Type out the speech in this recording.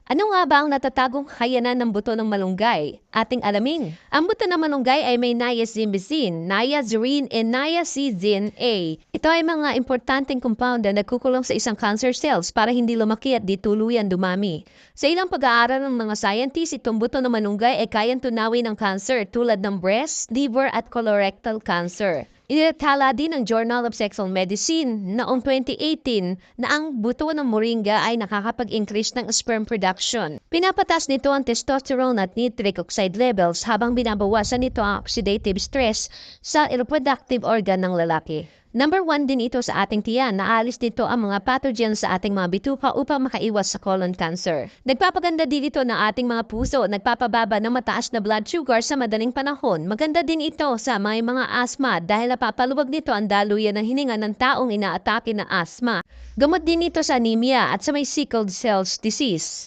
Ano nga ba ang natatagong kakayanan ng buto ng malunggay? Ating alamin. Ang buto ng malunggay ay may niacinamide, niazurin, and niacin A. Ito ay mga importanteng compound na nagkukulong sa isang cancer cells para hindi lumaki at di tuluyan dumami. Sa ilang pag-aaral ng mga scientists, itong buto ng malunggay ay kayang tunawin ng cancer tulad ng breast, liver at colorectal cancer. Inilathala din ng Journal of Sexual Medicine noong 2018 na ang buto ng moringa ay nakakapag-increase ng sperm production. Pinapatas nito ang testosterone at nitric oxide levels habang binabawasan nito ang oxidative stress sa reproductive organ ng lalaki. Number 1 din ito sa ating tiyan. Naalis dito ang mga pathogens sa ating mga bituka upang makaiwas sa colon cancer. Nagpapaganda din ito ng ating mga puso, nagpapababa ng mataas na blood sugar sa madaling panahon. Maganda din ito sa may mga asthma dahil napapaluwag nito ang daluyan ng hininga ng taong inaatake ng asthma. Gamot din ito sa anemia at sa may sickle cell disease.